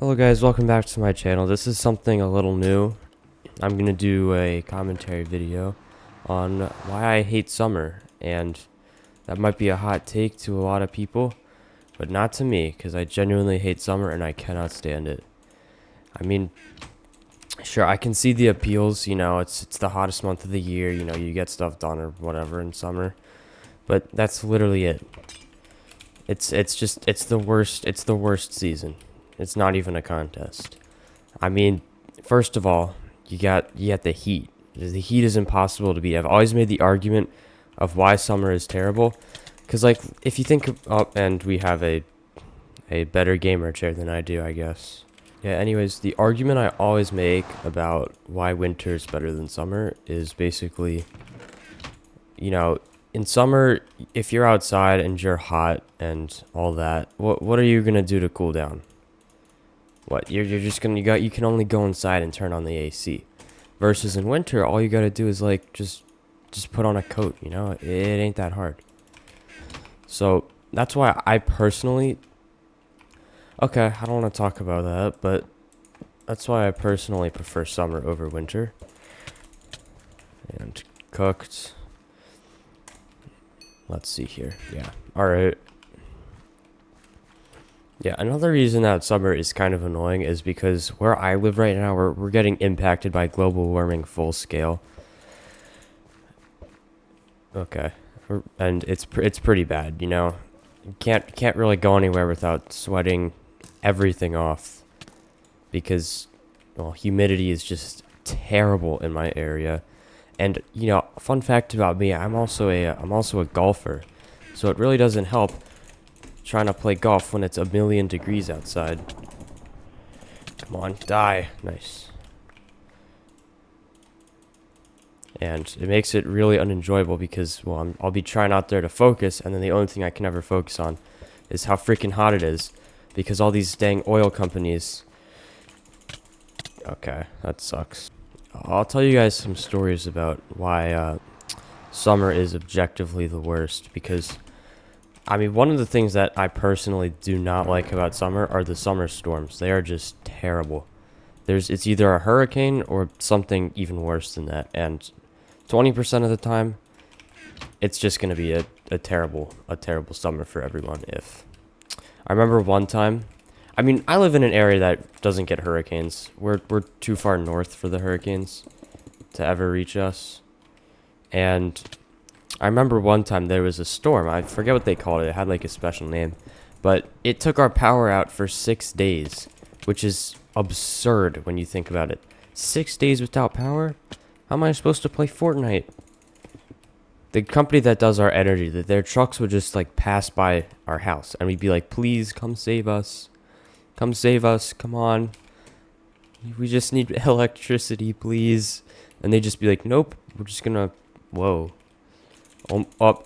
Hello guys, welcome back to my channel. This is something a little new. I'm gonna do a commentary video on why I hate summer, and that might be a hot take to a lot of people, but not to me, because I genuinely hate summer and I cannot stand it. I mean, sure, I can see the appeals, it's the hottest month of the year, you get stuff done or whatever in summer, but that's literally it. It's the worst season. It's not even a contest. I mean, first of all, you got the heat. The heat is impossible to beat. I've always made the argument of why summer is terrible, because like if you think and we have a better gamer chair than I do, I guess. Yeah. Anyways, the argument I always make about why winter is better than summer is basically, in summer, if you're outside and you're hot and all that, what are you gonna do to cool down? What, you're just gonna you can only go inside and turn on the AC. Versus in winter, all you gotta do is like just put on a coat, It ain't that hard. So that's why I personally okay, I don't want to talk about that, but that's why I personally prefer summer over winter. And cooked. Let's see here. Yeah. Alright. Yeah, another reason that summer is kind of annoying is because where I live right now, we're getting impacted by global warming full scale. Okay, and it's pretty bad, You can't really go anywhere without sweating everything off because, well, humidity is just terrible in my area. And fun fact about me, I'm also a golfer, so it really doesn't help trying to play golf when it's a million degrees outside. Come on, die. Nice. And it makes it really unenjoyable because, well, I'll be trying out there to focus, and then the only thing I can ever focus on is how freaking hot it is because all these dang oil companies. Okay, that sucks. I'll tell you guys some stories about why summer is objectively the worst because, I mean, one of the things that I personally do not like about summer are the summer storms. They are just terrible. It's either a hurricane or something even worse than that, and 20% of the time, it's just gonna be a terrible summer for everyone. If I remember one time, I mean, I live in an area that doesn't get hurricanes. We're too far north for the hurricanes to ever reach us, and I remember one time there was a storm. I forget what they called it. It had like a special name. But it took our power out for 6 days, which is absurd when you think about it. 6 days without power? How am I supposed to play Fortnite? The company that does our energy, their trucks would just like pass by our house and we'd be like, please come save us. Come save us. Come on. We just need electricity, please. And they'd just be like, nope, we're just gonna, whoa.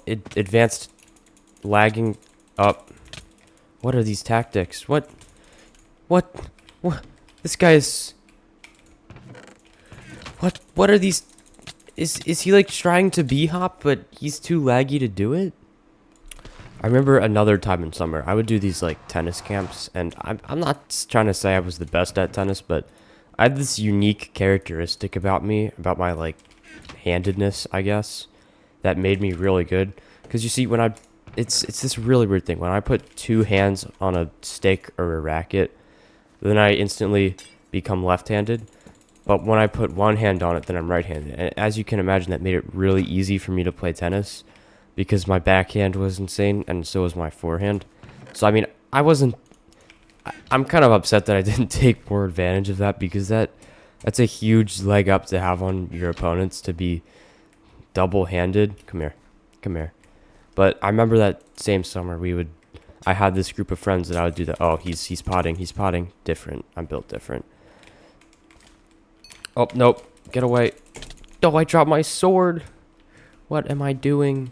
Advanced lagging up. What are these tactics? What? This guy's. What are these? Is he like trying to b-hop, but he's too laggy to do it? I remember another time in summer, I would do these like tennis camps, and I'm not trying to say I was the best at tennis, but I had this unique characteristic about me, about my like handedness, I guess, that made me really good. Because you see, it's this really weird thing. When I put two hands on a stick or a racket, then I instantly become left-handed. But when I put one hand on it, then I'm right-handed. And as you can imagine, that made it really easy for me to play tennis because my backhand was insane and so was my forehand. So I mean, I'm kind of upset that I didn't take more advantage of that because that's a huge leg up to have on your opponents to be double-handed. Come here. But I remember that same summer I had this group of friends that I would do that. Oh, he's potting. Different. I'm built different. Oh, nope. Get away. Oh, I dropped my sword. What am I doing?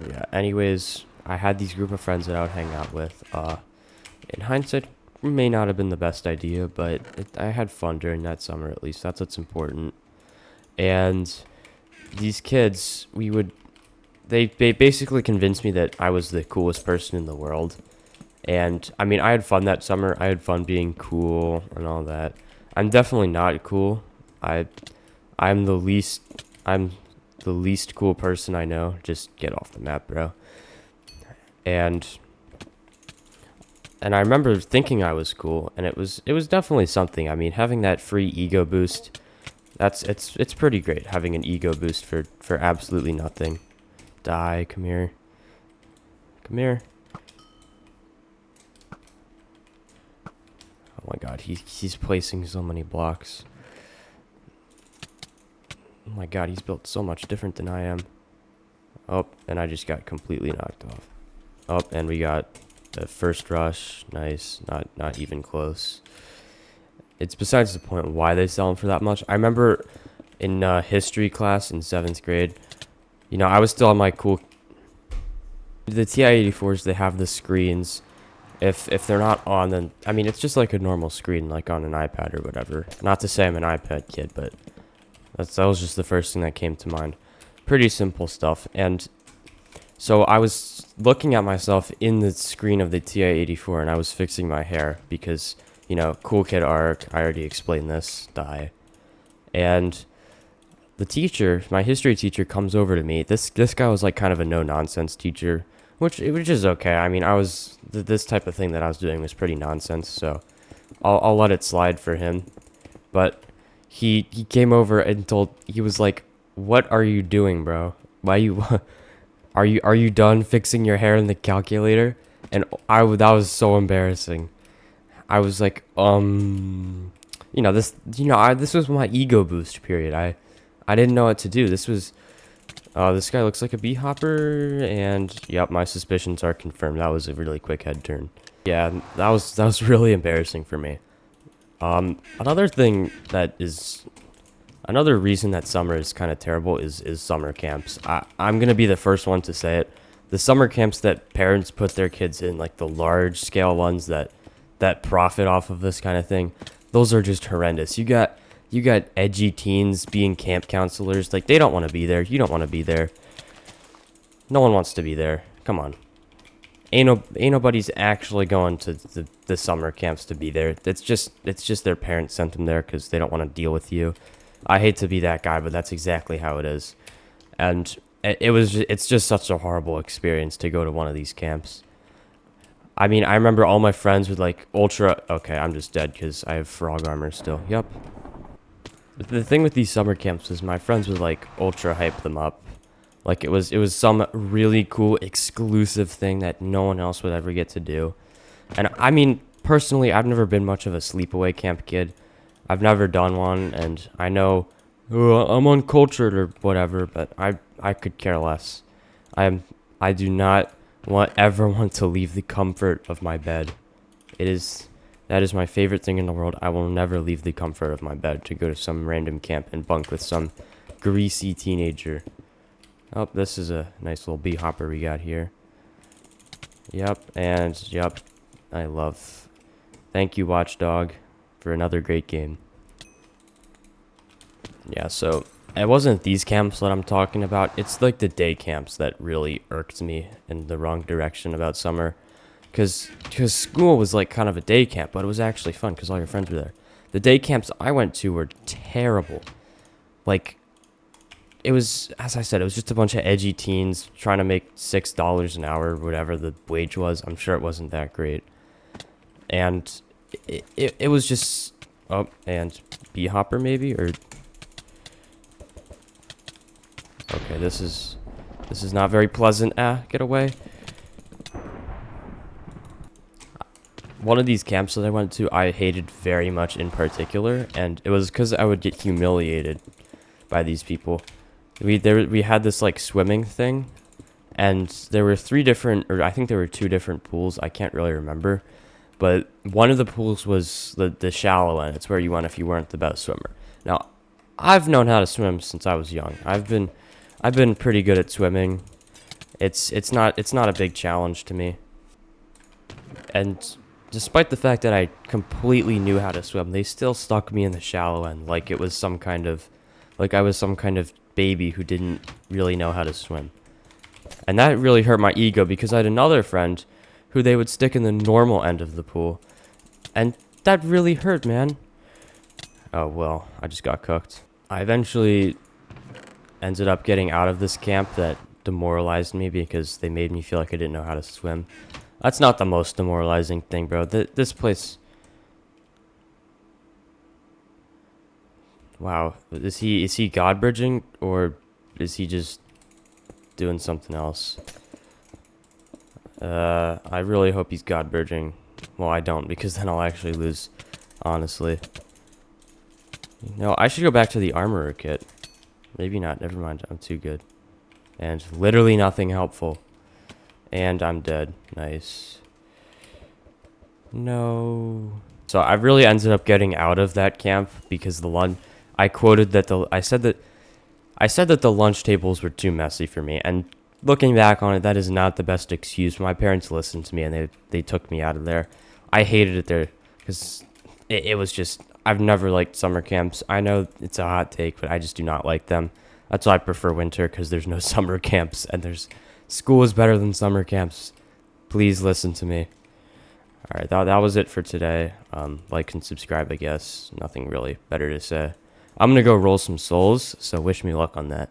Yeah, anyways, I had these group of friends that I would hang out with. In hindsight, may not have been the best idea, but I had fun during that summer, at least. That's what's important. And these kids, they basically convinced me that I was the coolest person in the world. And I mean, I had fun that summer. I had fun being cool and all that. I'm definitely not cool. I I'm the least I'm the least cool person I know. Just get off the map, bro. And I remember thinking I was cool, and it was definitely something. I mean, having that free ego boost, it's pretty great having an ego boost for absolutely nothing. Die, come here. Come here. Oh my god, he's placing so many blocks. Oh my god, he's built so much different than I am. Oh, and I just got completely knocked off. Oh, and we got the first rush. Nice. Not even close. It's besides the point why they sell them for that much. I remember in history class in 7th grade, you know, I was still on my cool... The TI-84s, they have the screens. If they're not on, then... I mean, it's just like a normal screen, like on an iPad or whatever. Not to say I'm an iPad kid, but that was just the first thing that came to mind. Pretty simple stuff. And so I was looking at myself in the screen of the TI-84, and I was fixing my hair because, you know, cool kid arc. I already explained this. Die. And the teacher, my history teacher, comes over to me. This guy was like kind of a no-nonsense teacher, which is okay. I mean, this type of thing that I was doing was pretty nonsense, so I'll let it slide for him. But he came over and he was like, "What are you doing, bro? Why you are you done fixing your hair in the calculator?" And that was so embarrassing. I was like, you know, this was my ego boost period. I didn't know what to do. This guy looks like a bee hopper, and yep, my suspicions are confirmed. That was a really quick head turn. Yeah, that was really embarrassing for me. Another reason that summer is kind of terrible is summer camps. I'm gonna be the first one to say it. The summer camps that parents put their kids in, like the large scale ones that profit off of this kind of thing, those are just horrendous. You got edgy teens being camp counselors. Like, they don't want to be there. You don't want to be there. No one wants to be there. Come on. Ain't nobody's actually going to the summer camps to be there. It's just their parents sent them there because they don't want to deal with you. I hate to be that guy, but that's exactly how it is. And it's just such a horrible experience to go to one of these camps. I mean, I remember all my friends with like ultra... Okay, I'm just dead because I have frog armor still. Yep. The thing with these summer camps is my friends would like ultra hype them up. Like it was some really cool exclusive thing that no one else would ever get to do. And I mean, personally, I've never been much of a sleepaway camp kid. I've never done one, and I know I'm uncultured or whatever, but I could care less. I do not ever want to leave the comfort of my bed. That is my favorite thing in the world. I will never leave the comfort of my bed to go to some random camp and bunk with some greasy teenager. Oh, this is a nice little bee hopper we got here. Yep, and yep. Thank you, Watchdog, for another great game. Yeah, so it wasn't these camps that I'm talking about. It's like the day camps that really irked me in the wrong direction about summer. Because school was like kind of a day camp, but it was actually fun because all your friends were there. The day camps I went to were terrible. Like, it was, as I said, it was just a bunch of edgy teens trying to make $6 an hour, whatever the wage was. I'm sure it wasn't that great. And it was just... Oh, and bee hopper maybe? Or... Okay, this is not very pleasant. Get away. One of these camps that I went to, I hated very much in particular, and it was because I would get humiliated by these people. We had this like swimming thing, and there were I think there were 2 different pools. I can't really remember, but one of the pools was the shallow end. It's where you went if you weren't the best swimmer. Now, I've known how to swim since I was young. I've been pretty good at swimming. It's not a big challenge to me, and despite the fact that I completely knew how to swim, they still stuck me in the shallow end like it was some kind of... Like I was some kind of baby who didn't really know how to swim. And that really hurt my ego because I had another friend who they would stick in the normal end of the pool. And that really hurt, man. Oh, well, I just got cooked. I eventually ended up getting out of this camp that demoralized me because they made me feel like I didn't know how to swim. That's not the most demoralizing thing, bro. This place... Wow. Is he God bridging, or is he just doing something else? I really hope he's God bridging. Well, I don't, because then I'll actually lose, honestly. No, I should go back to the armorer kit. Maybe not. Never mind. I'm too good. And literally nothing helpful. And I'm dead. Nice. No. So I really ended up getting out of that camp because I said that the lunch tables were too messy for me. And looking back on it, that is not the best excuse. My parents listened to me and they took me out of there. I hated it there because it was just, I've never liked summer camps. I know it's a hot take, but I just do not like them. That's why I prefer winter, because there's no summer camps, and school is better than summer camps. Please listen to me. All right, that was it for today. Like and subscribe, I guess. Nothing really better to say. I'm going to go roll some souls, so wish me luck on that.